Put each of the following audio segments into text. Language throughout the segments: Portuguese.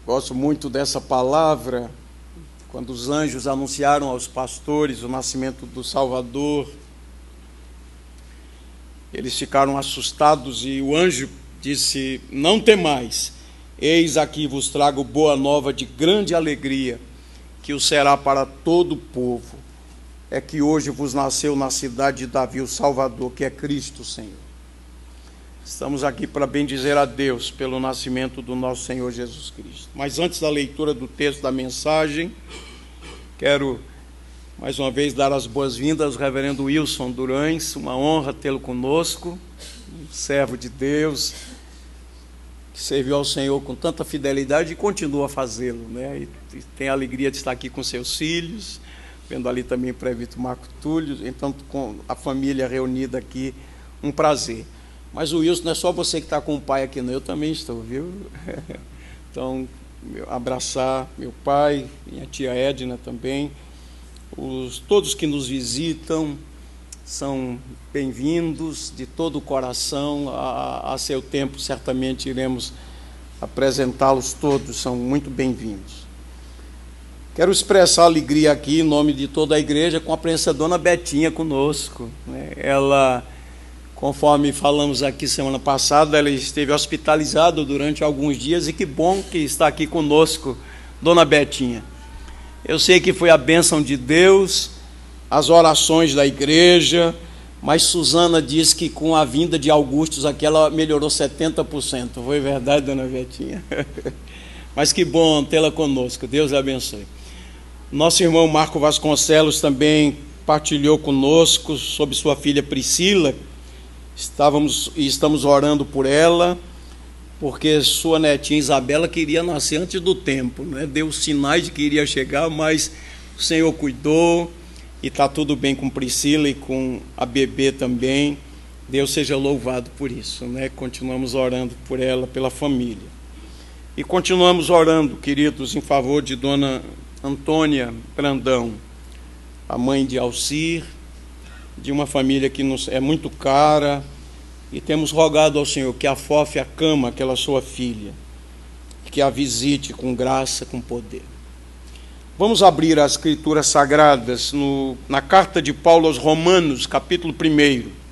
Gosto muito dessa palavra, quando os anjos anunciaram aos pastores o nascimento do Salvador. Eles ficaram assustados e o anjo disse: não temais, eis aqui vos trago boa nova de grande alegria, que o será para todo o povo. É que hoje vos nasceu na cidade de Davi o Salvador, que é Cristo Senhor. Estamos aqui para bendizer a Deus pelo nascimento do nosso Senhor Jesus Cristo. Mas antes da leitura do texto da mensagem, quero mais uma vez dar as boas-vindas ao reverendo Wilson Durães. Uma honra tê-lo conosco, um servo de Deus, que serviu ao Senhor com tanta fidelidade e continua a fazê-lo, né? E tem a alegria de estar aqui com seus filhos, vendo ali também o presbítero Marco Túlio, então com a família reunida aqui, um prazer. Mas o Wilson, não é só você que está com o pai aqui, não, eu também estou, viu? Então, abraçar meu pai, minha tia Edna também, todos que nos visitam são bem-vindos de todo o coração. A seu tempo, certamente iremos apresentá-los todos, são muito bem-vindos. Quero expressar alegria aqui em nome de toda a igreja com a presença da dona Betinha conosco, né? Ela, conforme falamos aqui semana passada, ela esteve hospitalizada durante alguns dias e que bom que está aqui conosco, dona Betinha. Eu sei que foi a bênção de Deus, as orações da igreja, mas Suzana disse que com a vinda de Augustus aqui ela melhorou 70%. Foi verdade, dona Betinha? Mas que bom tê-la conosco, Deus a abençoe. Nosso irmão Marco Vasconcelos também partilhou conosco sobre sua filha Priscila. Estamos orando por ela, porque sua netinha Isabela queria nascer antes do tempo, né? Deu sinais de que iria chegar, mas o Senhor cuidou e está tudo bem com Priscila e com a bebê também. Deus seja louvado por isso, né? Continuamos orando por ela, pela família. E continuamos orando, queridos, em favor de dona Antônia Brandão, a mãe de Alcir, de uma família que nos é muito cara, e temos rogado ao Senhor que afofe a cama aquela sua filha, que a visite com graça, com poder. Vamos abrir as Escrituras Sagradas na carta de Paulo aos Romanos, capítulo 1.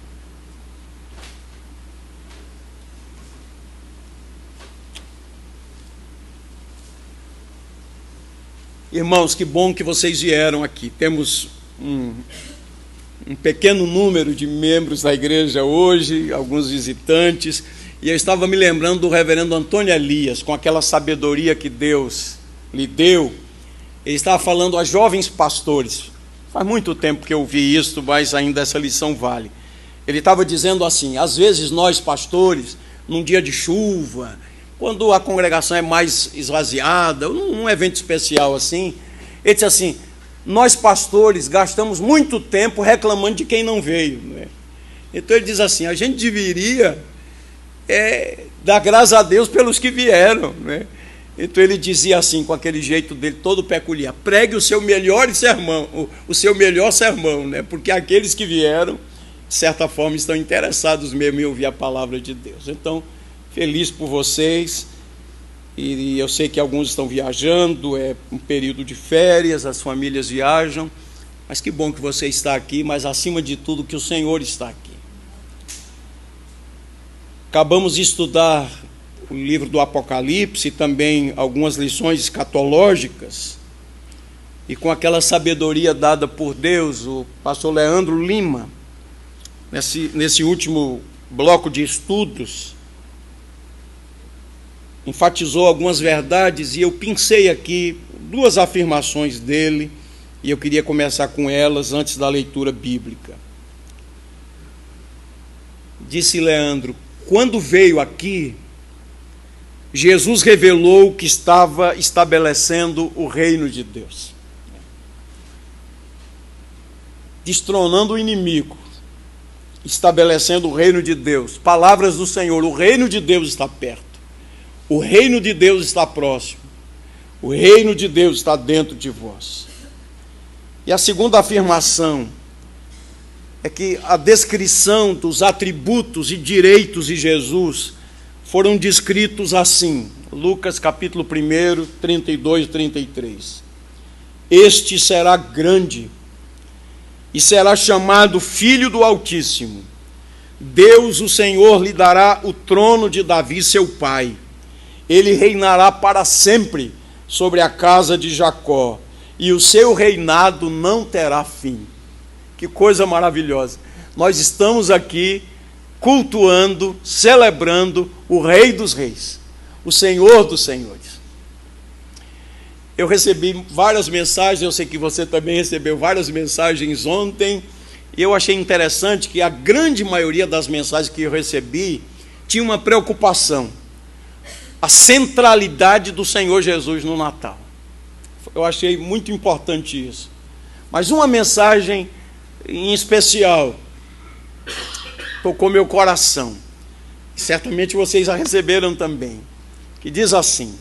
Irmãos, que bom que vocês vieram aqui. Temos um pequeno número de membros da igreja hoje, alguns visitantes, e eu estava me lembrando do reverendo Antônio Elias, com aquela sabedoria que Deus lhe deu. Ele estava falando a jovens pastores. Faz muito tempo que eu ouvi isso, mas ainda essa lição vale. Ele estava dizendo assim: às vezes nós pastores, num dia de chuva, quando a congregação é mais esvaziada, num evento especial assim, ele disse assim: nós pastores gastamos muito tempo reclamando de quem não veio, né? Então ele diz assim: a gente deveria dar graças a Deus pelos que vieram, né? Então ele dizia assim, com aquele jeito dele todo peculiar: pregue o seu melhor sermão, o seu melhor sermão, né? Porque aqueles que vieram, de certa forma, estão interessados mesmo em ouvir a palavra de Deus. Então, feliz por vocês. E eu sei que alguns estão viajando, é um período de férias, as famílias viajam, mas que bom que você está aqui, mas acima de tudo que o Senhor está aqui. Acabamos de estudar o livro do Apocalipse e também algumas lições escatológicas, e com aquela sabedoria dada por Deus, o pastor Leandro Lima, nesse último bloco de estudos, enfatizou algumas verdades, e eu pensei aqui duas afirmações dele, e eu queria começar com elas antes da leitura bíblica. Disse Leandro: quando veio aqui, Jesus revelou que estava estabelecendo o reino de Deus, destronando o inimigo, estabelecendo o reino de Deus. Palavras do Senhor: o reino de Deus está perto. O reino de Deus está próximo. O reino de Deus está dentro de vós. E a segunda afirmação é que a descrição dos atributos e direitos de Jesus foram descritos assim, Lucas capítulo 1, 32 e 33. Este será grande e será chamado Filho do Altíssimo. Deus, o Senhor, lhe dará o trono de Davi, seu pai. Ele reinará para sempre sobre a casa de Jacó, e o seu reinado não terá fim. Que coisa maravilhosa! Nós estamos aqui cultuando, celebrando o Rei dos Reis, o Senhor dos Senhores. Eu recebi várias mensagens, eu sei que você também recebeu várias mensagens ontem, e eu achei interessante que a grande maioria das mensagens que eu recebi tinha uma preocupação: a centralidade do Senhor Jesus no Natal. Eu achei muito importante isso. Mas uma mensagem em especial tocou meu coração. Certamente vocês a receberam também. Que diz assim: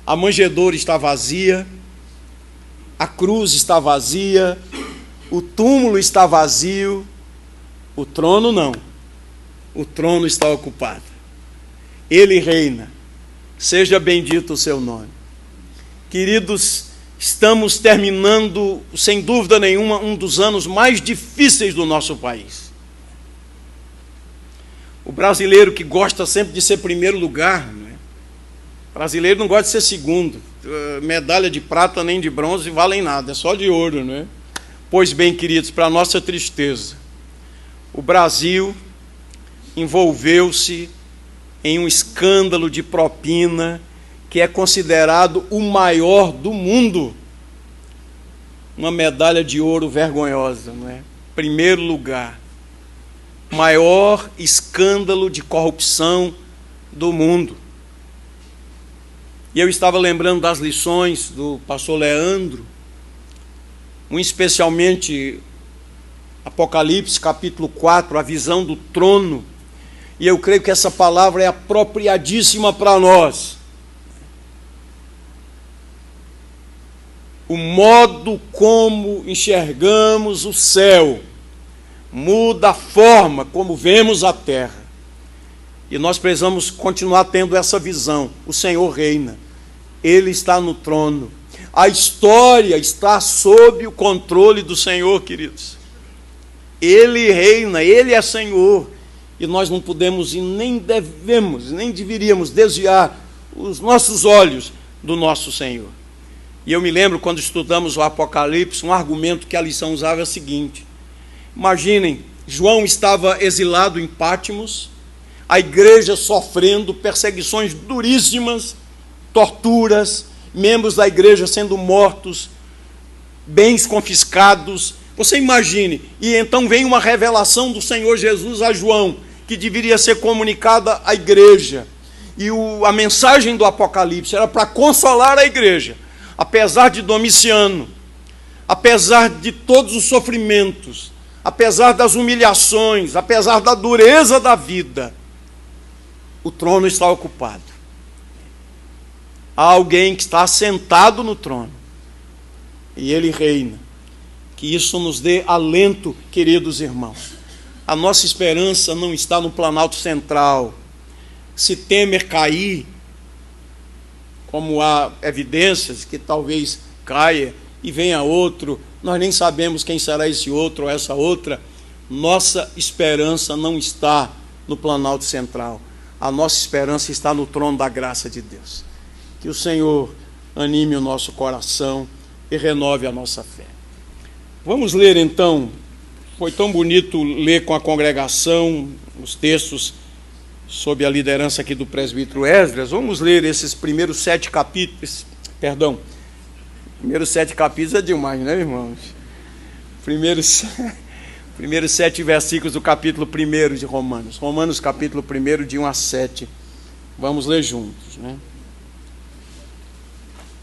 a manjedoura está vazia, a cruz está vazia, o túmulo está vazio, o trono não. O trono está ocupado. Ele reina. Seja bendito o seu nome. Queridos, estamos terminando, sem dúvida nenhuma, um dos anos mais difíceis do nosso país. O brasileiro que gosta sempre de ser primeiro lugar, né? O brasileiro não gosta de ser segundo. Medalha de prata nem de bronze valem nada, é só de ouro, né? Pois bem, queridos, para nossa tristeza, o Brasil envolveu-se em um escândalo de propina que é considerado o maior do mundo. Uma medalha de ouro vergonhosa, não é? Primeiro lugar. Maior escândalo de corrupção do mundo. E eu estava lembrando das lições do pastor Leandro, muito especialmente Apocalipse capítulo 4, a visão do trono. E eu creio que essa palavra é apropriadíssima para nós. O modo como enxergamos o céu muda a forma como vemos a terra. E nós precisamos continuar tendo essa visão. O Senhor reina. Ele está no trono. A história está sob o controle do Senhor, queridos. Ele reina, Ele é Senhor. E nós não podemos e nem devemos, nem deveríamos desviar os nossos olhos do nosso Senhor. E eu me lembro, quando estudamos o Apocalipse, um argumento que a lição usava é o seguinte: imaginem, João estava exilado em Pátimos, a igreja sofrendo perseguições duríssimas, torturas, membros da igreja sendo mortos, bens confiscados. Você imagine, e então vem uma revelação do Senhor Jesus a João, que deveria ser comunicada à igreja. E a mensagem do Apocalipse era para consolar a igreja. Apesar de Domiciano, apesar de todos os sofrimentos, apesar das humilhações, apesar da dureza da vida, o trono está ocupado. Há alguém que está sentado no trono, e ele reina. Que isso nos dê alento, queridos irmãos. A nossa esperança não está no Planalto Central. Se Temer cair, como há evidências que talvez caia e venha outro, nós nem sabemos quem será esse outro ou essa outra. Nossa esperança não está no Planalto Central. A nossa esperança está no trono da graça de Deus. Que o Senhor anime o nosso coração e renove a nossa fé. Vamos ler então. Foi tão bonito ler com a congregação os textos sob a liderança aqui do presbítero Esdras. Vamos ler esses primeiros 7 capítulos. Primeiros 7 capítulos é demais, né, irmãos? Primeiros 7 versículos do capítulo 1 de Romanos. Romanos capítulo 1, de 1 a 7. Vamos ler juntos, né?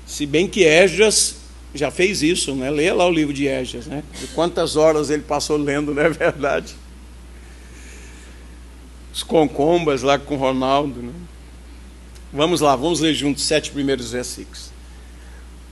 Se bem que Esdras já fez isso, né? Leia lá o livro de Esdras, né? E quantas horas ele passou lendo, não é verdade? Os concombas lá com Ronaldo, né? Vamos lá, vamos ler juntos 7 primeiros versículos.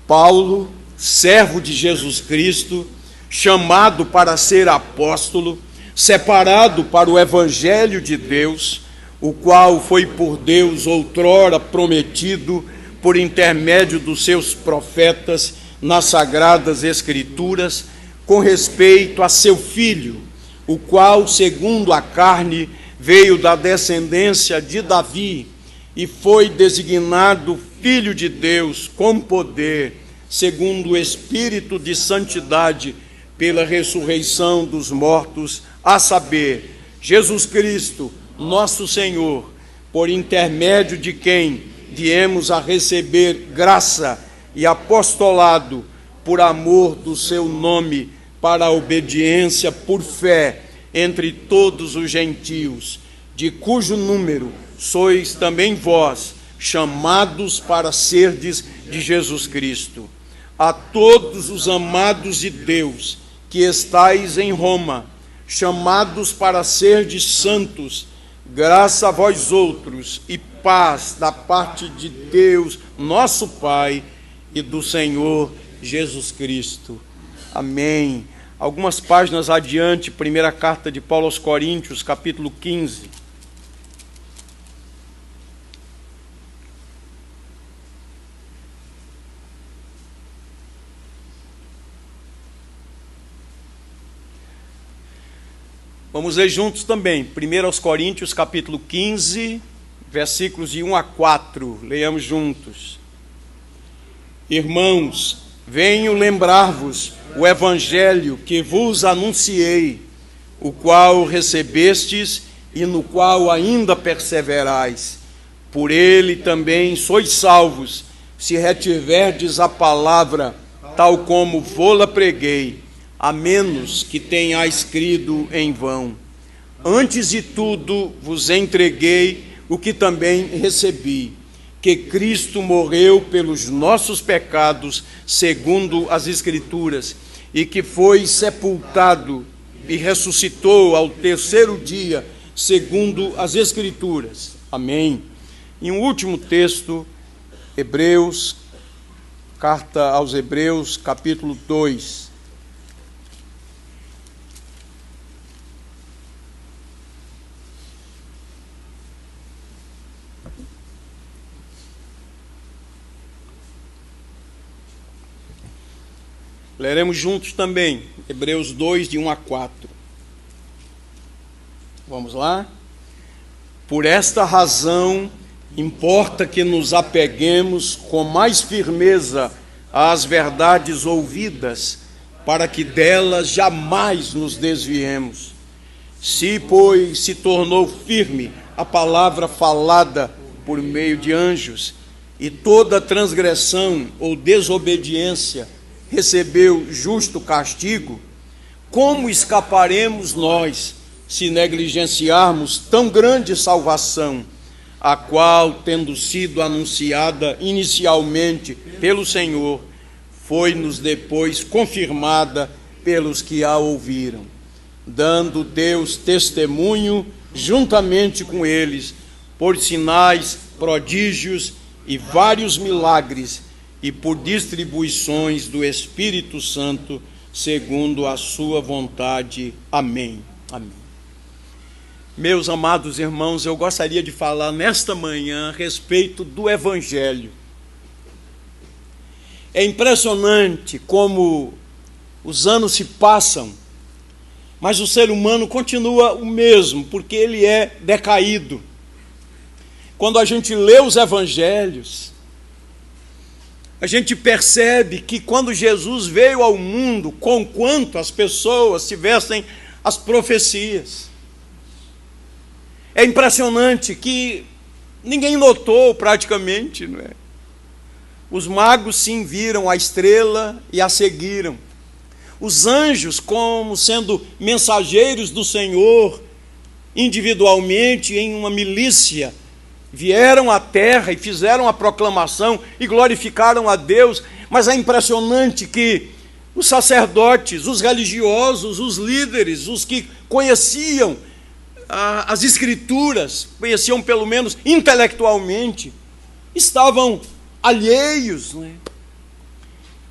Paulo, servo de Jesus Cristo, chamado para ser apóstolo, separado para o evangelho de Deus, o qual foi por Deus outrora prometido por intermédio dos seus profetas nas sagradas Escrituras, com respeito a seu Filho, o qual, segundo a carne, veio da descendência de Davi e foi designado Filho de Deus com poder, segundo o Espírito de santidade, pela ressurreição dos mortos, a saber, Jesus Cristo, nosso Senhor, por intermédio de quem viemos a receber graça e apostolado por amor do seu nome, para a obediência por fé entre todos os gentios, de cujo número sois também vós, chamados para serdes de Jesus Cristo. A todos os amados de Deus que estais em Roma, chamados para serdes santos, graça a vós outros e paz da parte de Deus, nosso Pai, e do Senhor Jesus Cristo. Amém. Algumas páginas adiante, primeira carta de Paulo aos Coríntios, capítulo 15. Vamos ler juntos também, 1 aos Coríntios, capítulo 15, versículos de 1 a 4. Leiamos juntos. Irmãos, venho lembrar-vos o evangelho que vos anunciei, o qual recebestes e no qual ainda perseverais. Por ele também sois salvos, se retiverdes a palavra, tal como vô-la preguei, a menos que tenhais crido em vão. Antes de tudo vos entreguei o que também recebi, que Cristo morreu pelos nossos pecados, segundo as Escrituras, e que foi sepultado e ressuscitou ao terceiro dia, segundo as Escrituras. Amém. E um último texto, Hebreus, carta aos Hebreus, capítulo 2. Leremos juntos também, Hebreus 2, de 1 a 4. Vamos lá? Por esta razão, importa que nos apeguemos com mais firmeza às verdades ouvidas, para que delas jamais nos desviemos. Se, pois, se tornou firme a palavra falada por meio de anjos, e toda transgressão ou desobediência recebeu justo castigo, como escaparemos nós se negligenciarmos tão grande salvação, a qual, tendo sido anunciada inicialmente pelo Senhor, foi-nos depois confirmada pelos que a ouviram, dando Deus testemunho juntamente com eles, por sinais, prodígios e vários milagres, e por distribuições do Espírito Santo, segundo a sua vontade. Amém. Amém. Meus amados irmãos, eu gostaria de falar nesta manhã a respeito do Evangelho. É impressionante como os anos se passam, mas o ser humano continua o mesmo, porque ele é decaído. Quando a gente lê os Evangelhos, a gente percebe que quando Jesus veio ao mundo, conquanto as pessoas tivessem as profecias, é impressionante que ninguém notou praticamente, não é? Os magos sim viram a estrela e a seguiram. Os anjos, como sendo mensageiros do Senhor, individualmente em uma milícia, vieram à terra e fizeram a proclamação e glorificaram a Deus, mas é impressionante que os sacerdotes, os religiosos, os líderes, os que conheciam as Escrituras, conheciam pelo menos intelectualmente, estavam alheios, não é?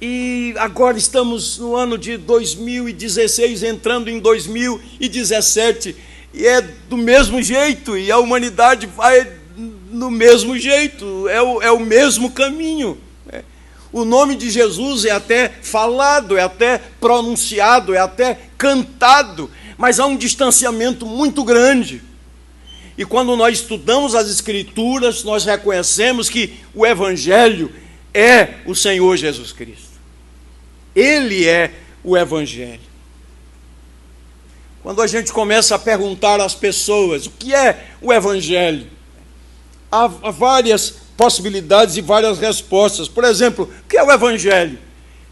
E agora estamos no ano de 2016, entrando em 2017, E é do mesmo jeito, e a humanidade vai no mesmo jeito, é o mesmo caminho. O nome de Jesus é até falado, é até pronunciado, é até cantado, mas há um distanciamento muito grande. E quando nós estudamos as Escrituras, nós reconhecemos que o Evangelho é o Senhor Jesus Cristo. Ele é o Evangelho. Quando a gente começa a perguntar às pessoas o que é o Evangelho, há várias possibilidades e várias respostas. Por exemplo, o que é o Evangelho?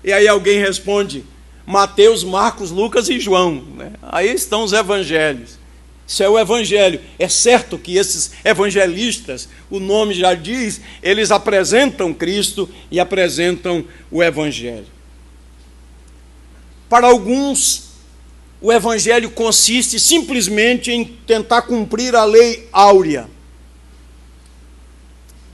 E aí alguém responde: Mateus, Marcos, Lucas e João. Aí estão os evangelhos. Isso é o Evangelho. É certo que esses evangelistas, o nome já diz, eles apresentam Cristo e apresentam o Evangelho. Para alguns, o Evangelho consiste simplesmente em tentar cumprir a lei áurea.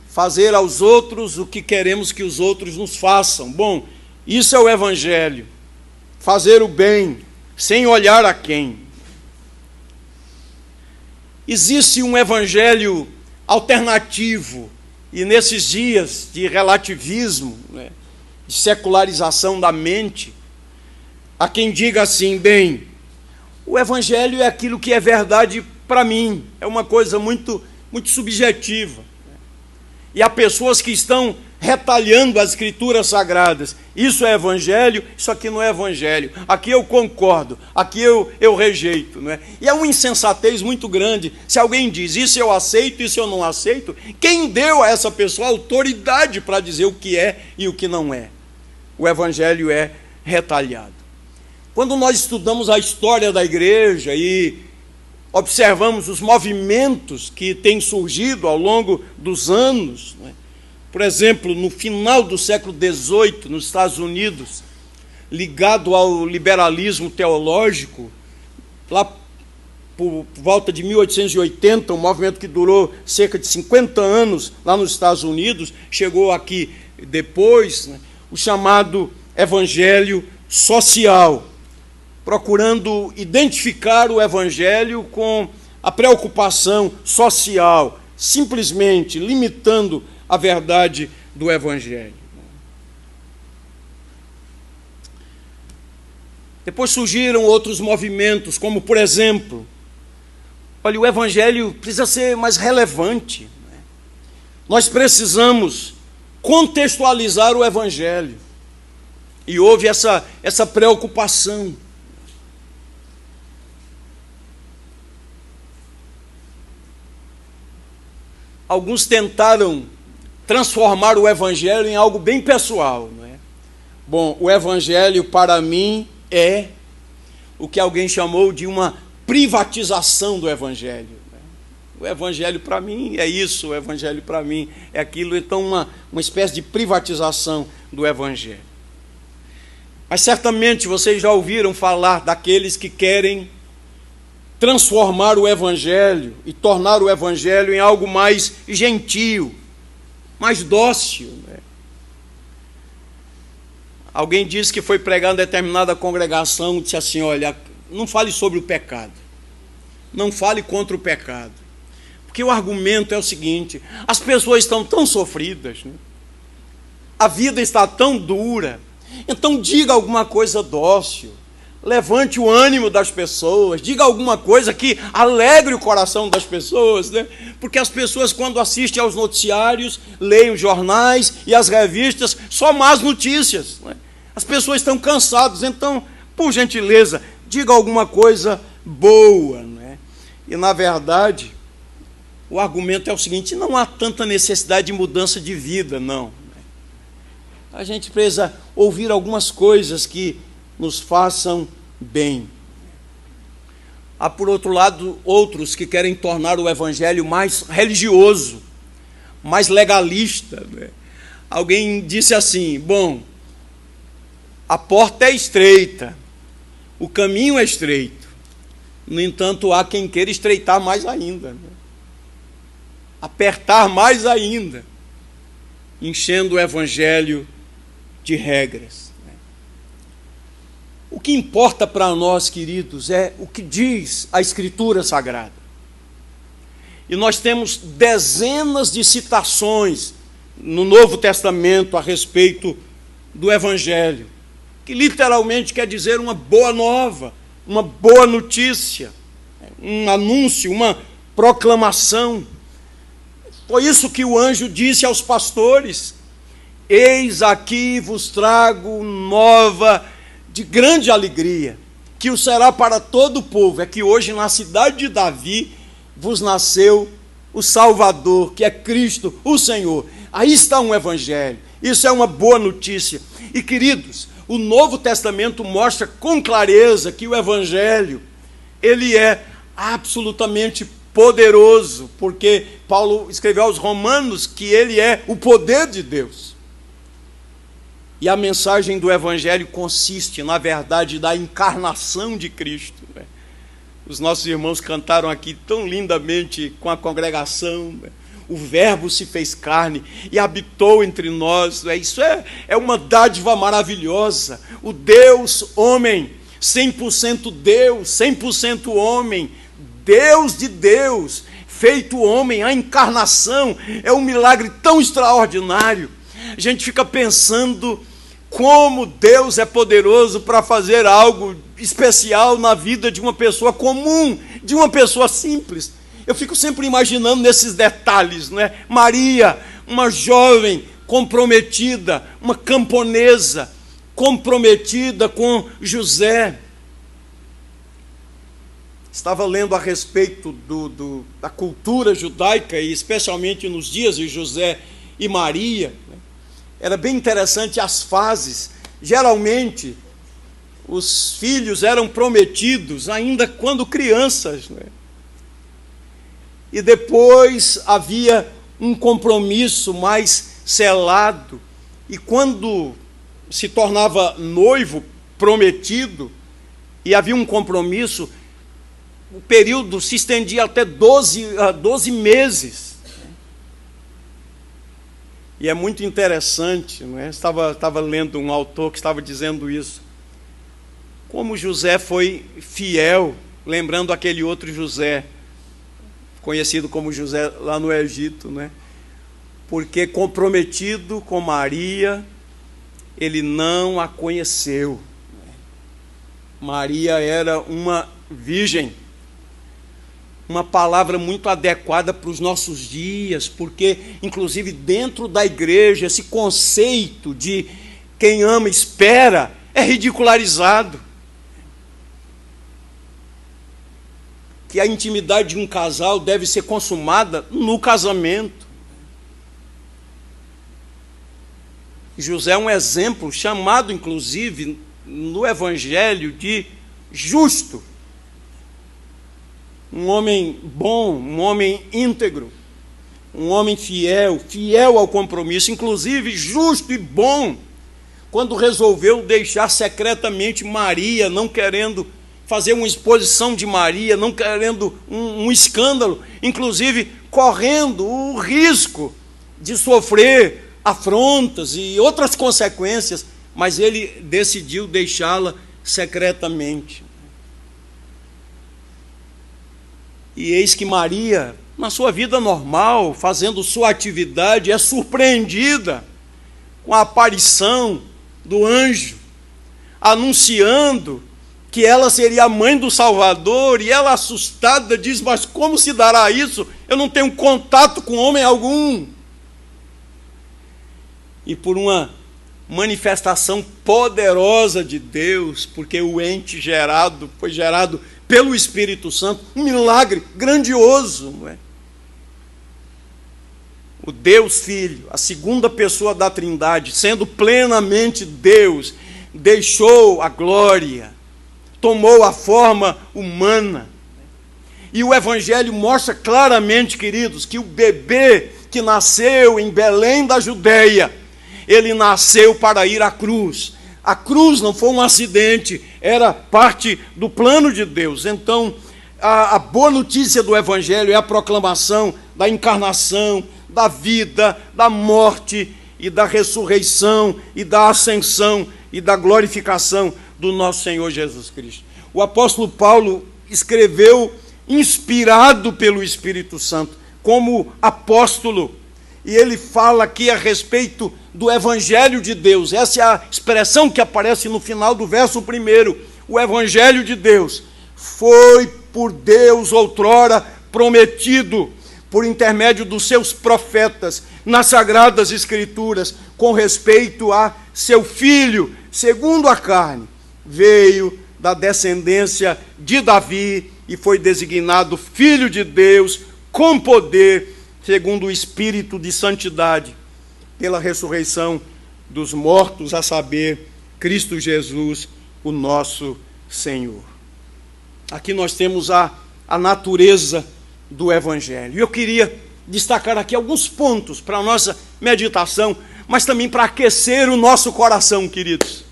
Fazer aos outros o que queremos que os outros nos façam. Bom, isso é o Evangelho. Fazer o bem, sem olhar a quem. Existe um Evangelho alternativo, e nesses dias de relativismo, de secularização da mente, há quem diga assim: bem, o Evangelho é aquilo que é verdade para mim, é uma coisa muito, muito subjetiva. E há pessoas que estão retalhando as Escrituras Sagradas. Isso é Evangelho, isso aqui não é Evangelho. Aqui eu concordo, aqui eu rejeito. Não é? E é uma insensatez muito grande. Se alguém diz isso eu aceito, isso eu não aceito, quem deu a essa pessoa autoridade para dizer o que é e o que não é? O Evangelho é retalhado. Quando nós estudamos a história da igreja e observamos os movimentos que têm surgido ao longo dos anos, por exemplo, no final do século XVIII, nos Estados Unidos, ligado ao liberalismo teológico, lá por volta de 1880, um movimento que durou cerca de 50 anos lá nos Estados Unidos, chegou aqui depois, o chamado Evangelho Social, procurando identificar o Evangelho com a preocupação social, simplesmente limitando a verdade do Evangelho. Depois surgiram outros movimentos, como, por exemplo, olha, o Evangelho precisa ser mais relevante. Nós precisamos contextualizar o Evangelho. E houve essa preocupação. Alguns tentaram transformar o Evangelho em algo bem pessoal. Não é? Bom, o Evangelho para mim é o que alguém chamou de uma privatização do Evangelho. O Evangelho para mim é isso, o Evangelho para mim é aquilo. Então, uma espécie de privatização do Evangelho. Mas certamente vocês já ouviram falar daqueles que querem transformar o Evangelho e tornar o Evangelho em algo mais gentil, mais dócil. Alguém disse que foi pregar em determinada congregação e disse assim: olha, não fale sobre o pecado, não fale contra o pecado, porque o argumento é o seguinte: as pessoas estão tão sofridas, a vida está tão dura, então diga alguma coisa dócil, levante o ânimo das pessoas, diga alguma coisa que alegre o coração das pessoas, porque as pessoas, quando assistem aos noticiários, leem os jornais e as revistas, só más notícias. As pessoas estão cansadas, então, por gentileza, diga alguma coisa boa. E, na verdade, o argumento é o seguinte: não há tanta necessidade de mudança de vida, não. A gente precisa ouvir algumas coisas que nos façam bem. Há, por outro lado, outros que querem tornar o Evangelho mais religioso, mais legalista. Alguém disse assim: bom, a porta é estreita, o caminho é estreito, no entanto, há quem queira estreitar mais ainda, apertar mais ainda, enchendo o Evangelho de regras. O que importa para nós, queridos, é o que diz a Escritura Sagrada. E nós temos dezenas de citações no Novo Testamento a respeito do Evangelho, que literalmente quer dizer uma boa nova, uma boa notícia, um anúncio, uma proclamação. Foi isso que o anjo disse aos pastores: eis aqui vos trago nova de grande alegria, que o será para todo o povo. É que hoje na cidade de Davi vos nasceu o Salvador, que é Cristo, o Senhor. Aí está um evangelho. Isso é uma boa notícia. E, queridos, o Novo Testamento mostra com clareza que o evangelho, ele é absolutamente poderoso, porque Paulo escreveu aos Romanos que ele é o poder de Deus. E a mensagem do evangelho consiste, na verdade, da encarnação de Cristo. Os nossos irmãos cantaram aqui tão lindamente com a congregação: o Verbo se fez carne e habitou entre nós. Isso é uma dádiva maravilhosa. O Deus homem, 100% Deus, 100% homem, Deus de Deus, feito homem, a encarnação é um milagre tão extraordinário. A gente fica pensando como Deus é poderoso para fazer algo especial na vida de uma pessoa comum, de uma pessoa simples. Eu fico sempre imaginando nesses detalhes, não é? Maria, uma jovem comprometida, uma camponesa comprometida com José. Estava lendo a respeito da cultura judaica, e especialmente nos dias de José e Maria. Era bem interessante as fases. Geralmente, os filhos eram prometidos ainda quando crianças, né? E depois havia um compromisso mais selado. E quando se tornava noivo, prometido, e havia um compromisso, o período se estendia até 12 meses. E é muito interessante, não é? Estava lendo um autor que estava dizendo isso. Como José foi fiel, lembrando aquele outro José, conhecido como José lá no Egito, né? Porque comprometido com Maria, ele não a conheceu. Maria era uma virgem. Uma palavra muito adequada para os nossos dias, porque, inclusive, dentro da igreja, esse conceito de quem ama espera é ridicularizado. Que a intimidade de um casal deve ser consumada no casamento. José é um exemplo, chamado, inclusive, no Evangelho de justo. Um homem bom, um homem íntegro, um homem fiel ao compromisso, inclusive justo e bom, quando resolveu deixar secretamente Maria, não querendo fazer uma exposição de Maria, não querendo um escândalo, inclusive correndo o risco de sofrer afrontas e outras consequências, mas ele decidiu deixá-la secretamente. E eis que Maria, na sua vida normal, fazendo sua atividade, é surpreendida com a aparição do anjo, anunciando que ela seria a mãe do Salvador, e ela, assustada, diz: mas como se dará isso? Eu não tenho contato com homem algum. E por uma manifestação poderosa de Deus, porque o ente gerado foi gerado pelo Espírito Santo, um milagre grandioso, não é? O Deus Filho, a segunda pessoa da Trindade, sendo plenamente Deus, deixou a glória, tomou a forma humana. E o Evangelho mostra claramente, queridos, que o bebê que nasceu em Belém da Judeia, ele nasceu para ir à cruz. A cruz não foi um acidente, era parte do plano de Deus. Então, a boa notícia do Evangelho é a proclamação da encarnação, da vida, da morte e da ressurreição e da ascensão e da glorificação do nosso Senhor Jesus Cristo. O apóstolo Paulo escreveu inspirado pelo Espírito Santo, como apóstolo, e ele fala aqui a respeito do Evangelho de Deus. Essa é a expressão que aparece no final do verso 1. O Evangelho de Deus foi por Deus outrora prometido, por intermédio dos seus profetas, nas Sagradas Escrituras, com respeito a seu Filho, segundo a carne, veio da descendência de Davi e foi designado Filho de Deus, com poder, segundo o Espírito de santidade, pela ressurreição dos mortos, a saber, Cristo Jesus, o nosso Senhor. Aqui nós temos a natureza do Evangelho. E eu queria destacar aqui alguns pontos para a nossa meditação, mas também para aquecer o nosso coração, queridos.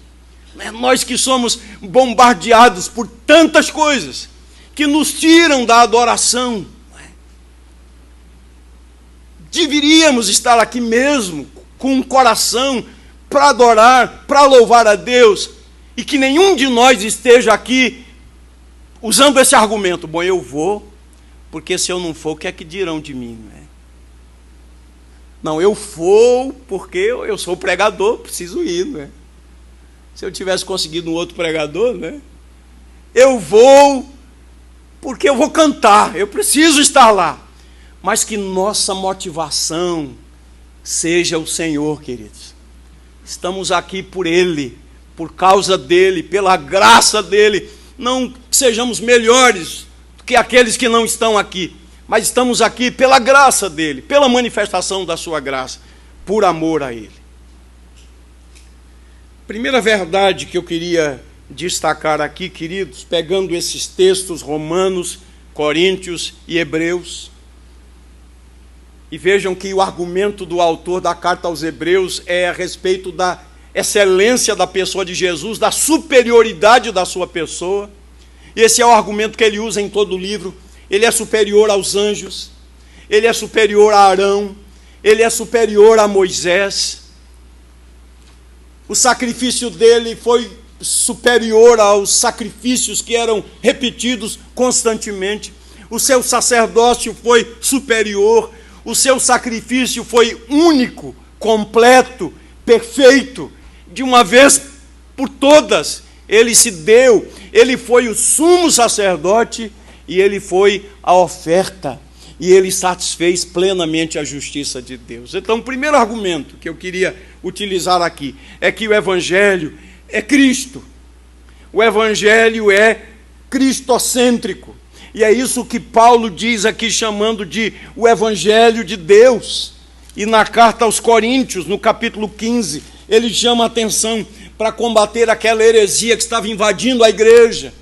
Nós que somos bombardeados por tantas coisas que nos tiram da adoração, deveríamos estar aqui mesmo com um coração para adorar, para louvar a Deus, e que nenhum de nós esteja aqui usando esse argumento: bom, eu vou, porque se eu não for, o que é que dirão de mim? Não, eu vou porque eu sou pregador, preciso ir, não é? Se eu tivesse conseguido um outro pregador, né? Eu vou porque eu vou cantar, eu preciso estar lá. Mas que nossa motivação seja o Senhor, queridos. Estamos aqui por Ele, por causa dEle, pela graça dEle. Não que sejamos melhores do que aqueles que não estão aqui, mas estamos aqui pela graça dEle, pela manifestação da sua graça, por amor a Ele. Primeira verdade que eu queria destacar aqui, queridos, pegando esses textos, Romanos, Coríntios e Hebreus, e vejam que o argumento do autor da carta aos Hebreus é a respeito da excelência da pessoa de Jesus, da superioridade da sua pessoa. Esse é o argumento que ele usa em todo o livro. Ele é superior aos anjos, ele é superior a Arão, ele é superior a Moisés. O sacrifício dele foi superior aos sacrifícios que eram repetidos constantemente. O seu sacerdócio foi superior. O seu sacrifício foi único, completo, perfeito. De uma vez por todas, ele se deu. Ele foi o sumo sacerdote e ele foi a oferta. E ele satisfez plenamente a justiça de Deus. Então, o primeiro argumento que eu queria utilizar aqui é que o Evangelho é Cristo. O Evangelho é cristocêntrico. E é isso que Paulo diz aqui, chamando de o Evangelho de Deus. E na carta aos Coríntios, no capítulo 15, ele chama a atenção para combater aquela heresia que estava invadindo a igreja,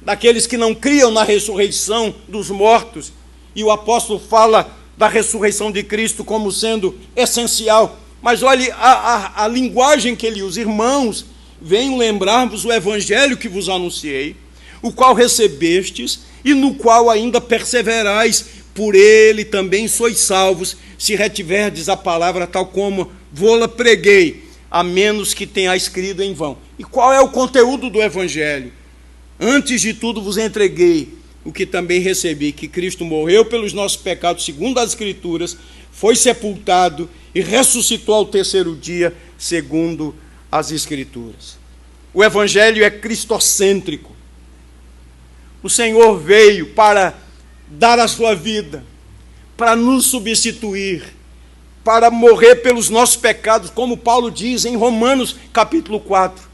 daqueles que não criam na ressurreição dos mortos. E o apóstolo fala da ressurreição de Cristo como sendo essencial. Mas olhe a linguagem que ele usa: irmãos, venho lembrar-vos o Evangelho que vos anunciei, o qual recebestes e no qual ainda perseverais, por ele também sois salvos, se retiverdes a palavra tal como vô-la preguei, a menos que tenha escrito em vão. E qual é o conteúdo do Evangelho? Antes de tudo vos entreguei o que também recebi, que Cristo morreu pelos nossos pecados, segundo as Escrituras, foi sepultado e ressuscitou ao terceiro dia, segundo as Escrituras. O Evangelho é cristocêntrico. O Senhor veio para dar a sua vida, para nos substituir, para morrer pelos nossos pecados, como Paulo diz em Romanos capítulo 4.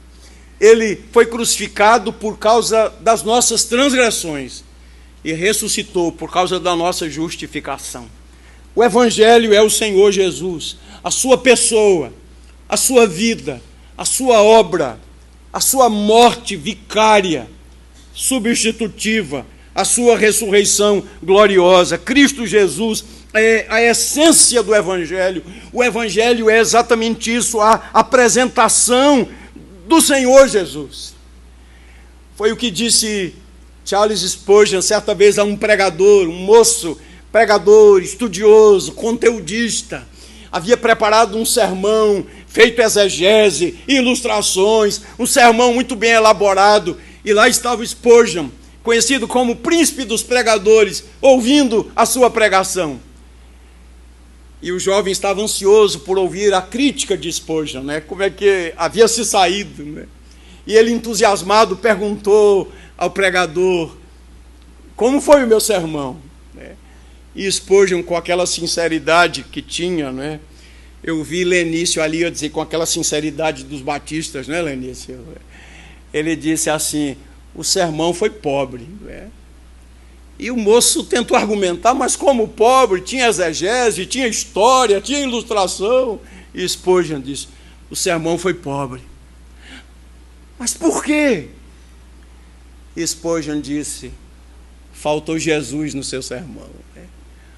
Ele foi crucificado por causa das nossas transgressões e ressuscitou por causa da nossa justificação. O Evangelho é o Senhor Jesus, a sua pessoa, a sua vida, a sua obra, a sua morte vicária, substitutiva, a sua ressurreição gloriosa. Cristo Jesus é a essência do Evangelho. O Evangelho é exatamente isso, a apresentação do Senhor Jesus. Foi o que disse Charles Spurgeon certa vez a um pregador, um moço pregador, estudioso, conteudista. havia preparado um sermão, feito exegese, ilustrações, um sermão muito bem elaborado, e lá estava Spurgeon, conhecido como o príncipe dos pregadores, ouvindo a sua pregação. E o jovem estava ansioso por ouvir a crítica de Spurgeon, né? Como é que havia se saído, né? E ele, entusiasmado, perguntou ao pregador: como foi o meu sermão? E Spurgeon, com aquela sinceridade que tinha, né? Eu vi Lenício ali, eu dizer, com aquela sinceridade dos batistas, né, Lenício? Ele disse assim: o sermão foi pobre, né? E o moço tentou argumentar, mas como pobre, tinha exegese, tinha história, tinha ilustração. E Spurgeon disse: o sermão foi pobre. Mas por quê? E Spurgeon disse: faltou Jesus no seu sermão.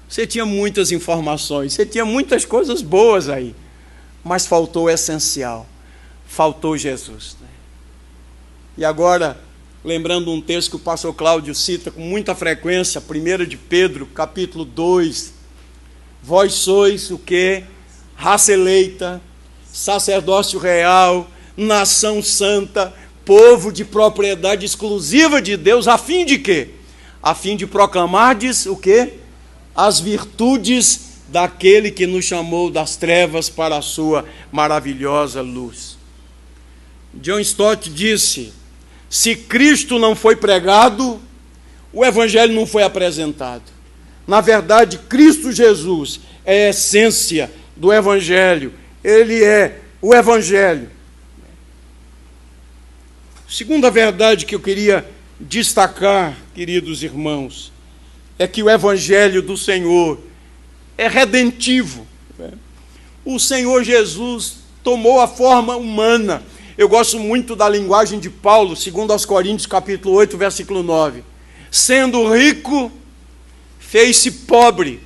Você tinha muitas informações, você tinha muitas coisas boas aí, mas faltou o essencial, faltou Jesus. E agora, lembrando um texto que o pastor Cláudio cita com muita frequência, 1 de Pedro, capítulo 2, vós sois o quê? Raça eleita, sacerdócio real, nação santa, povo de propriedade exclusiva de Deus, a fim de quê? A fim de proclamardes o quê? As virtudes daquele que nos chamou das trevas para a sua maravilhosa luz. John Stott disse: se Cristo não foi pregado, o Evangelho não foi apresentado. Na verdade, Cristo Jesus é a essência do Evangelho. Ele é o Evangelho. Segunda verdade que eu queria destacar, queridos irmãos, é que o Evangelho do Senhor é redentivo. O Senhor Jesus tomou a forma humana. Eu gosto muito da linguagem de Paulo, segundo aos Coríntios, capítulo 8, versículo 9. Sendo rico, fez-se pobre,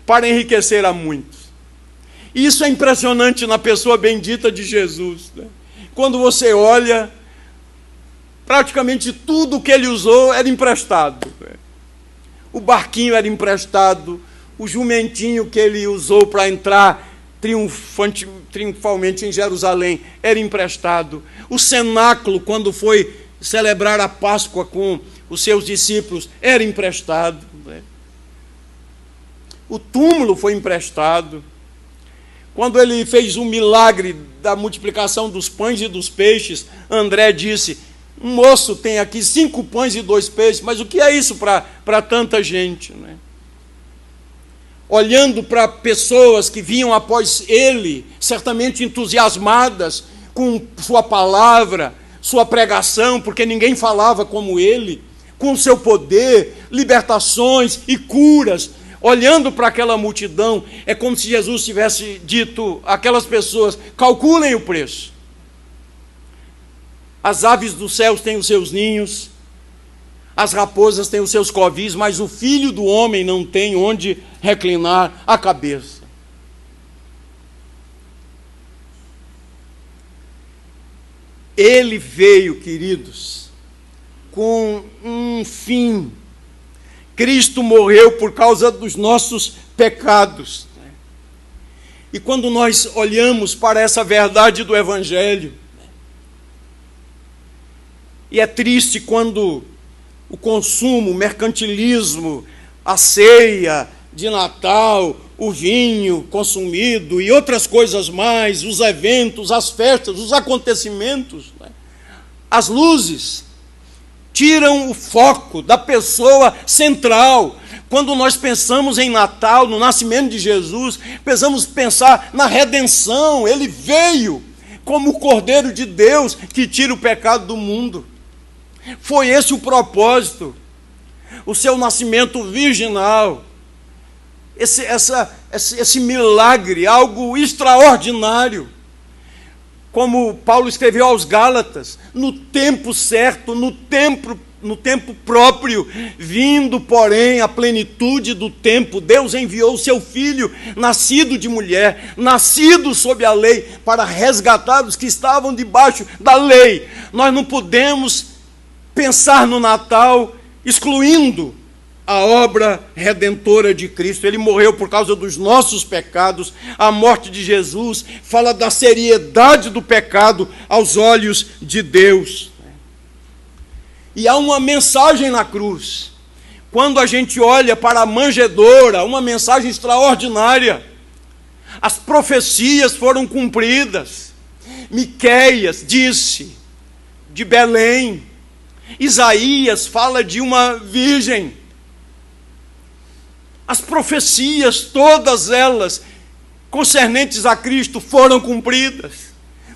para enriquecer a muitos. Isso é impressionante na pessoa bendita de Jesus, né? Quando você olha, praticamente tudo que ele usou era emprestado. O barquinho era emprestado, o jumentinho que ele usou para entrar triunfalmente em Jerusalém era emprestado. O cenáculo, quando foi celebrar a Páscoa com os seus discípulos, era emprestado. O túmulo foi emprestado. Quando ele fez o milagre da multiplicação dos pães e dos peixes, André disse: um moço tem aqui 5 pães e 2 peixes, mas o que é isso para tanta gente, né? Olhando para pessoas que vinham após ele, certamente entusiasmadas com sua palavra, sua pregação, porque ninguém falava como ele, com o seu poder, libertações e curas. Olhando para aquela multidão, é como se Jesus tivesse dito àquelas pessoas: calculem o preço. As aves dos céus têm os seus ninhos, as raposas têm os seus covis, mas o Filho do Homem não tem onde reclinar a cabeça. Ele veio, queridos, com um fim. Cristo morreu por causa dos nossos pecados. E quando nós olhamos para essa verdade do Evangelho, e é triste quando o consumo, o mercantilismo, a ceia de Natal, o vinho consumido e outras coisas mais, os eventos, as festas, os acontecimentos, as luzes, tiram o foco da pessoa central. Quando nós pensamos em Natal, no nascimento de Jesus, precisamos pensar na redenção. Ele veio como o Cordeiro de Deus que tira o pecado do mundo. Foi esse o propósito, o seu nascimento virginal, esse milagre, algo extraordinário. Como Paulo escreveu aos Gálatas, no tempo certo, no tempo próprio, vindo, porém, a plenitude do tempo, Deus enviou o seu Filho, nascido de mulher, nascido sob a lei, para resgatar os que estavam debaixo da lei. Nós não podemos pensar no Natal excluindo a obra redentora de Cristo. Ele morreu por causa dos nossos pecados. A morte de Jesus fala da seriedade do pecado aos olhos de Deus. E há uma mensagem na cruz. Quando a gente olha para a manjedoura, uma mensagem extraordinária. As profecias foram cumpridas. Miqueias disse de Belém. Isaías fala de uma virgem. As profecias, todas elas, concernentes a Cristo, foram cumpridas.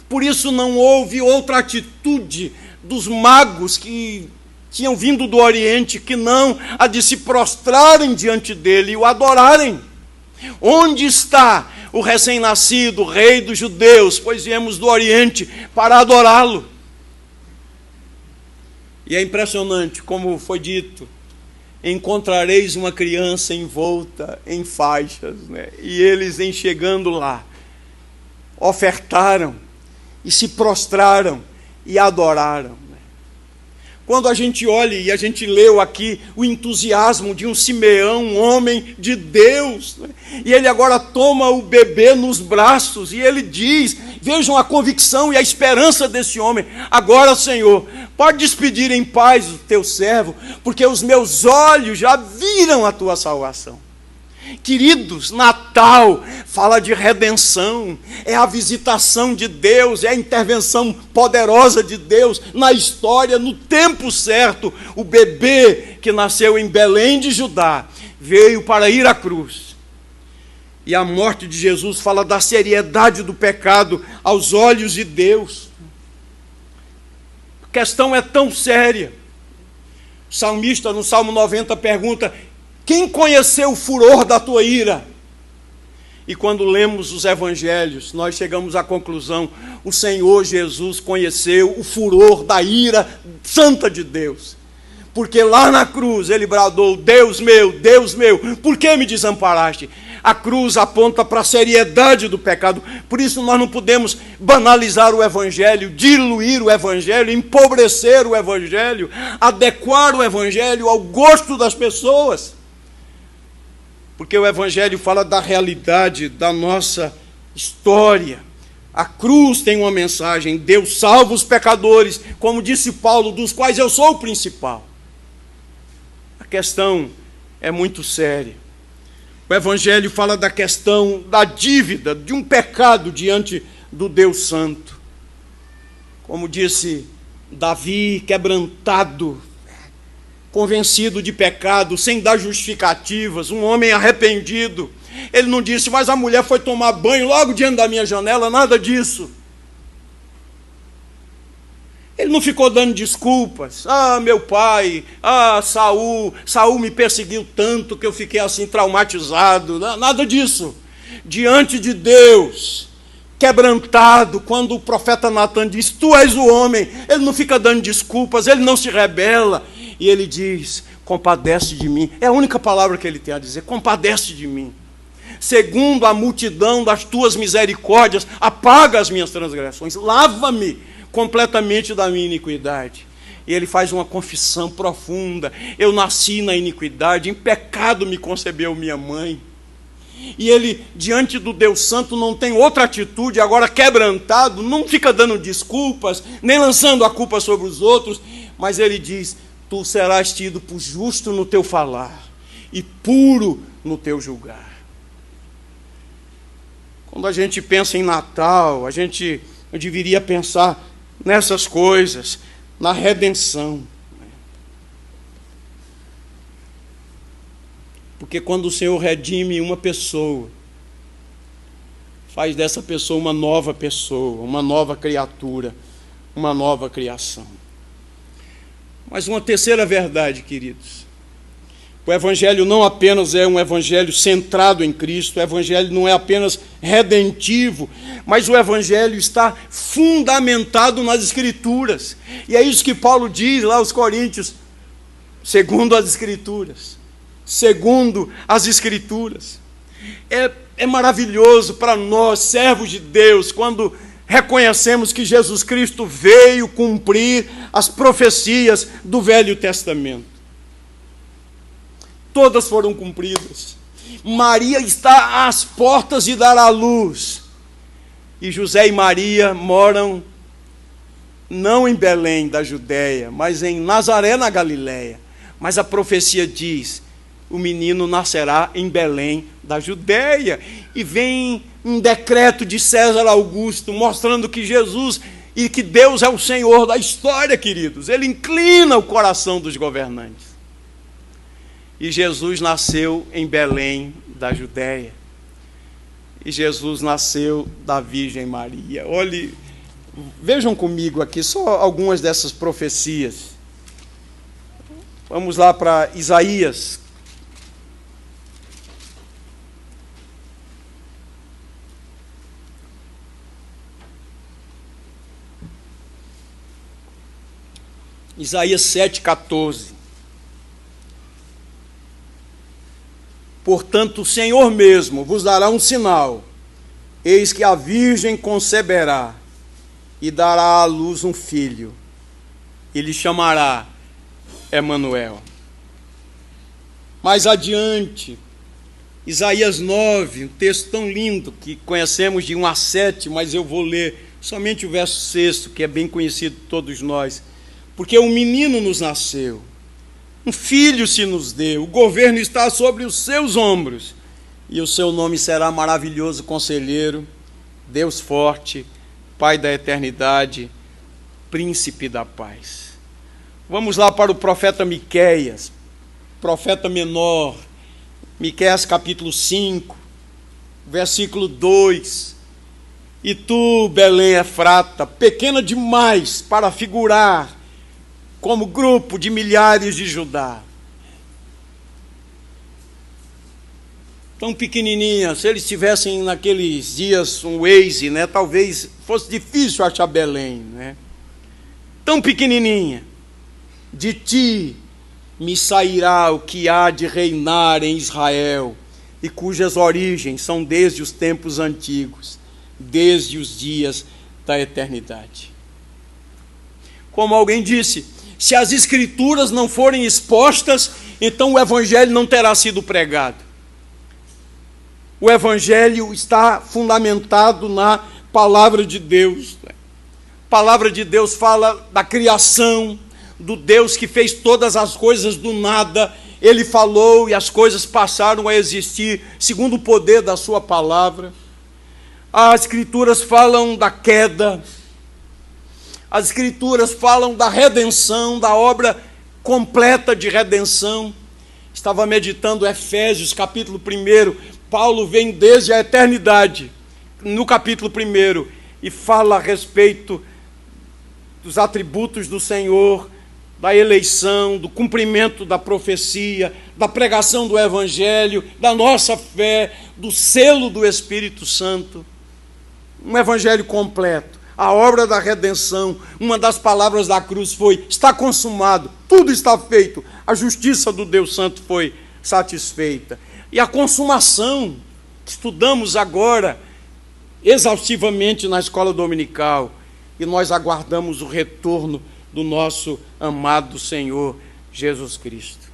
Por isso não houve outra atitude dos magos que tinham vindo do Oriente, que não a de se prostrarem diante dele e o adorarem. Onde está o recém-nascido rei dos judeus? Pois viemos do Oriente para adorá-lo. E é impressionante, como foi dito, encontrareis uma criança envolta em faixas, né? E eles, em chegando lá, ofertaram e se prostraram e adoraram. Quando a gente olha, e a gente leu aqui o entusiasmo de um Simeão, um homem de Deus, né? E ele agora toma o bebê nos braços e ele diz, vejam a convicção e a esperança desse homem: agora, Senhor, pode despedir em paz o teu servo, porque os meus olhos já viram a tua salvação. Queridos, Natal fala de redenção, é a visitação de Deus, é a intervenção poderosa de Deus na história, no tempo certo. O bebê que nasceu em Belém de Judá veio para ir à cruz. E a morte de Jesus fala da seriedade do pecado aos olhos de Deus. A questão é tão séria. O salmista, no Salmo 90, pergunta: quem conheceu o furor da tua ira? E quando lemos os evangelhos, nós chegamos à conclusão: o Senhor Jesus conheceu o furor da ira santa de Deus. Porque lá na cruz ele bradou: Deus meu, por que me desamparaste? A cruz aponta para a seriedade do pecado. Por isso nós não podemos banalizar o evangelho, diluir o evangelho, empobrecer o evangelho, adequar o evangelho ao gosto das pessoas. Porque o evangelho fala da realidade da nossa história. A cruz tem uma mensagem: Deus salva os pecadores, como disse Paulo, dos quais eu sou o principal. A questão é muito séria. O evangelho fala da questão da dívida, de um pecado diante do Deus Santo. Como disse Davi, quebrantado, convencido de pecado, sem dar justificativas, um homem arrependido. Ele não disse: mas a mulher foi tomar banho logo diante da minha janela, nada disso. Ele não ficou dando desculpas. Meu pai, Saul me perseguiu tanto que eu fiquei assim traumatizado. Nada disso. Diante de Deus, quebrantado, quando o profeta Natan diz: tu és o homem, ele não fica dando desculpas, ele não se rebela. E ele diz: compadece de mim. É a única palavra que ele tem a dizer: compadece de mim. Segundo a multidão das tuas misericórdias, apaga as minhas transgressões, lava-me completamente da minha iniquidade. E ele faz uma confissão profunda: eu nasci na iniquidade, em pecado me concebeu minha mãe. E ele, diante do Deus Santo, não tem outra atitude, agora quebrantado, não fica dando desculpas, nem lançando a culpa sobre os outros, mas ele diz: tu serás tido por justo no teu falar e puro no teu julgar. Quando a gente pensa em Natal, eu deveria pensar nessas coisas, na redenção. Porque quando o Senhor redime uma pessoa, faz dessa pessoa uma nova pessoa, uma nova criatura, uma nova criação. Mas uma terceira verdade, queridos: o evangelho não apenas é um evangelho centrado em Cristo, o evangelho não é apenas redentivo, mas o evangelho está fundamentado nas Escrituras. E é isso que Paulo diz lá aos Coríntios: segundo as Escrituras. Segundo as Escrituras. É maravilhoso para nós, servos de Deus, quando reconhecemos que Jesus Cristo veio cumprir as profecias do Velho Testamento. todas foram cumpridas. Maria está às portas de dar à luz. E José e Maria moram não em Belém da Judéia, mas em Nazaré, na Galiléia. Mas a profecia diz: o menino nascerá em Belém da Judéia. E vem um decreto de César Augusto mostrando que Jesus e que Deus é o Senhor da história, queridos. Ele inclina o coração dos governantes. E Jesus nasceu em Belém da Judéia. E Jesus nasceu da Virgem Maria. Olhe, vejam comigo aqui só algumas dessas profecias. Vamos lá para Isaías. Isaías 7,14. Portanto, o Senhor mesmo vos dará um sinal. Eis que a virgem conceberá e dará à luz um filho. E lhe chamará Emanuel. Mais adiante, Isaías 9, um texto tão lindo que conhecemos de 1 a 7, mas eu vou ler somente o verso 6, que é bem conhecido de todos nós. Porque um menino nos nasceu, um filho se nos deu, o governo está sobre os seus ombros, e o seu nome será Maravilhoso Conselheiro, Deus Forte, Pai da Eternidade, Príncipe da Paz. Vamos lá para o profeta Miqueias, profeta menor, Miqueias capítulo 5, versículo 2. E tu, Belém Efrata, pequena demais para figurar como grupo de milhares de Judá. Tão pequenininha, se eles tivessem naqueles dias um Waze, né, talvez fosse difícil achar Belém, né? Tão pequenininha, de ti me sairá o que há de reinar em Israel, e cujas origens são desde os tempos antigos, desde os dias da eternidade. Como alguém disse, se as Escrituras não forem expostas, então o Evangelho não terá sido pregado. O Evangelho está fundamentado na Palavra de Deus. A Palavra de Deus fala da criação, do Deus que fez todas as coisas do nada. Ele falou e as coisas passaram a existir segundo o poder da sua palavra. As Escrituras falam da queda. As Escrituras falam da redenção, da obra completa de redenção. Estava meditando Efésios, capítulo 1. Paulo vem desde a eternidade, no capítulo 1, e fala a respeito dos atributos do Senhor, da eleição, do cumprimento da profecia, da pregação do Evangelho, da nossa fé, do selo do Espírito Santo. Um Evangelho completo. A obra da redenção, uma das palavras da cruz foi: está consumado, tudo está feito, a justiça do Deus Santo foi satisfeita. E a consumação, que estudamos agora exaustivamente na escola dominical, e nós aguardamos o retorno do nosso amado Senhor Jesus Cristo.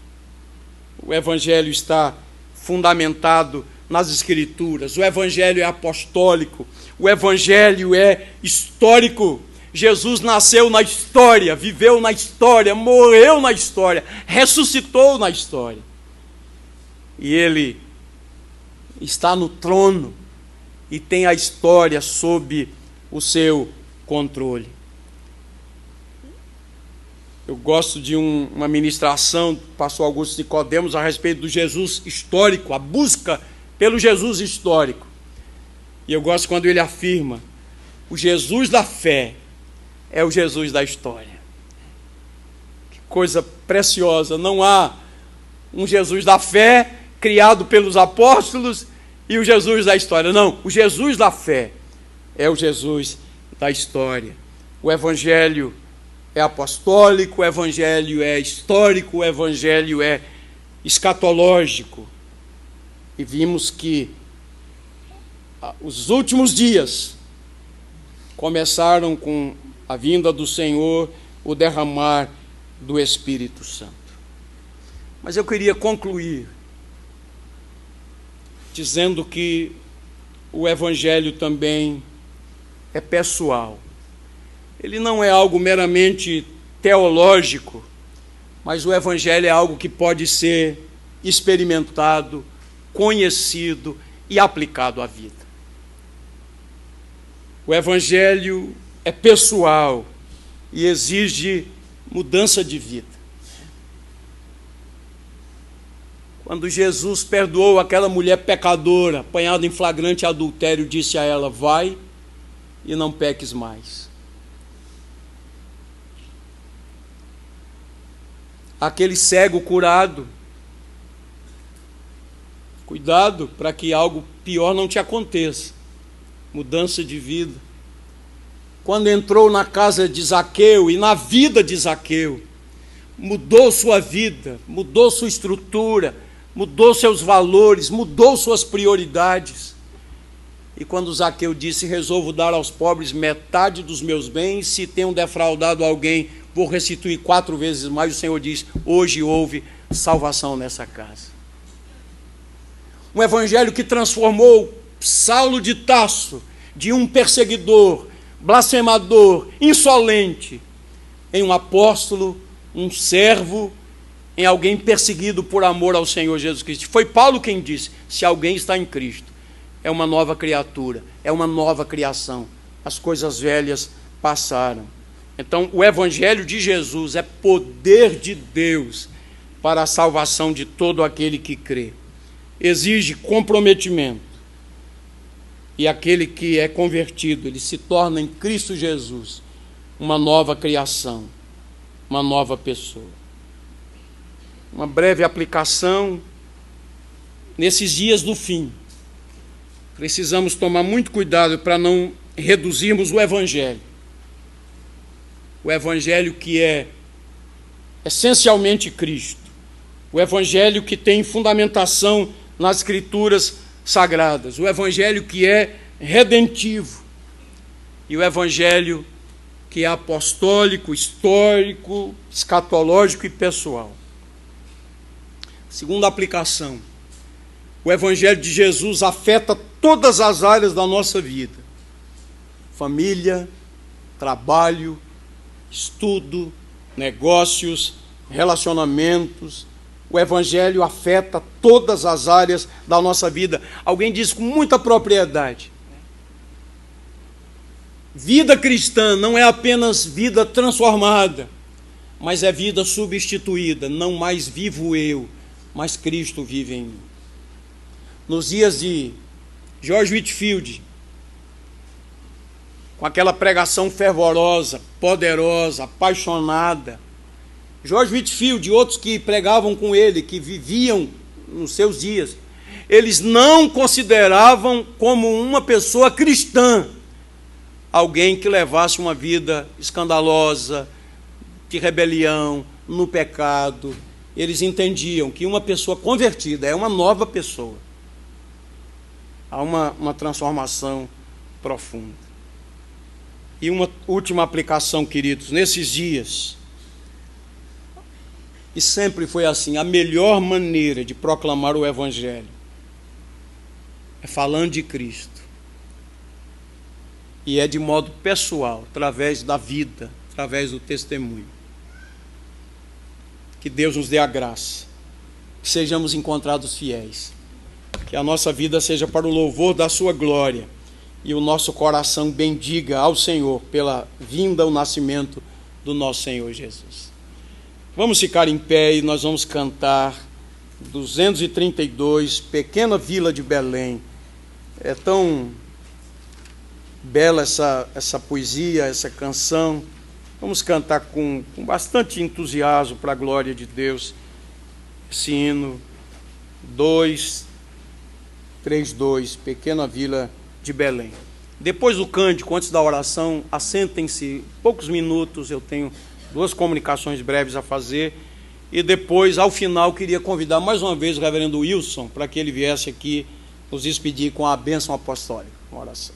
O Evangelho está fundamentado nas Escrituras, o Evangelho é apostólico, o Evangelho é histórico. Jesus nasceu na história, viveu na história, morreu na história, ressuscitou na história. E Ele está no trono e tem a história sob o seu controle. Eu gosto de uma ministração do pastor Augusto Nicodemos a respeito do Jesus histórico, a busca pelo Jesus histórico. E eu gosto quando ele afirma: o Jesus da fé é o Jesus da história. Que coisa preciosa! Não há um Jesus da fé criado pelos apóstolos e o Jesus da história. Não, o Jesus da fé é o Jesus da história. O Evangelho é apostólico, o Evangelho é histórico, o Evangelho é escatológico. E vimos que os últimos dias começaram com a vinda do Senhor, o derramar do Espírito Santo. Mas eu queria concluir dizendo que o Evangelho também é pessoal. Ele não é algo meramente teológico, mas o Evangelho é algo que pode ser experimentado, conhecido e aplicado à vida. O Evangelho é pessoal e exige mudança de vida. Quando Jesus perdoou aquela mulher pecadora, apanhada em flagrante adultério, disse a ela: vai e não peques mais. Aquele cego curado, cuidado para que algo pior não te aconteça. Mudança de vida. Quando entrou na casa de Zaqueu e na vida de Zaqueu, mudou sua vida, mudou sua estrutura, mudou seus valores, mudou suas prioridades. E quando Zaqueu disse: resolvo dar aos pobres metade dos meus bens, se tenho defraudado alguém, vou restituir 4 vezes mais, o Senhor diz: hoje houve salvação nessa casa. Um evangelho que transformou Saulo de Tarso, de um perseguidor, blasfemador, insolente, em um apóstolo, um servo, em alguém perseguido por amor ao Senhor Jesus Cristo. Foi Paulo quem disse: se alguém está em Cristo, é uma nova criatura, é uma nova criação. As coisas velhas passaram. Então, o Evangelho de Jesus é poder de Deus para a salvação de todo aquele que crê. Exige comprometimento. E aquele que é convertido, ele se torna em Cristo Jesus uma nova criação, uma nova pessoa. Uma breve aplicação. Nesses dias do fim, precisamos tomar muito cuidado para não reduzirmos o Evangelho. O Evangelho que é essencialmente Cristo. O Evangelho que tem fundamentação nas Escrituras Sagradas. O Evangelho que é redentivo. E o Evangelho que é apostólico, histórico, escatológico e pessoal. Segunda aplicação. O Evangelho de Jesus afeta todas as áreas da nossa vida. Família, trabalho, estudo, negócios, relacionamentos. O Evangelho afeta todas as áreas da nossa vida. Alguém diz com muita propriedade: vida cristã não é apenas vida transformada, mas é vida substituída. Não mais vivo eu, mas Cristo vive em mim. Nos dias de George Whitefield, com aquela pregação fervorosa, poderosa, apaixonada, George Whitefield e outros que pregavam com ele, que viviam nos seus dias, eles não consideravam como uma pessoa cristã alguém que levasse uma vida escandalosa, de rebelião, no pecado. Eles entendiam que uma pessoa convertida é uma nova pessoa. Há uma transformação profunda. E uma última aplicação, queridos, nesses dias, e sempre foi assim, a melhor maneira de proclamar o Evangelho é falando de Cristo. E é de modo pessoal, através da vida, através do testemunho. Que Deus nos dê a graça, que sejamos encontrados fiéis, que a nossa vida seja para o louvor da sua glória e o nosso coração bendiga ao Senhor pela vinda, o nascimento do nosso Senhor Jesus. Vamos ficar em pé e nós vamos cantar 232, Pequena Vila de Belém. É tão bela essa poesia, essa canção. Vamos cantar com bastante entusiasmo para a glória de Deus. Esse hino 232, Pequena Vila de Belém. Depois do cântico, antes da oração, assentem-se poucos minutos, eu tenho 2 comunicações breves a fazer, e depois, ao final, queria convidar mais uma vez o reverendo Wilson para que ele viesse aqui nos despedir com a bênção apostólica, uma oração.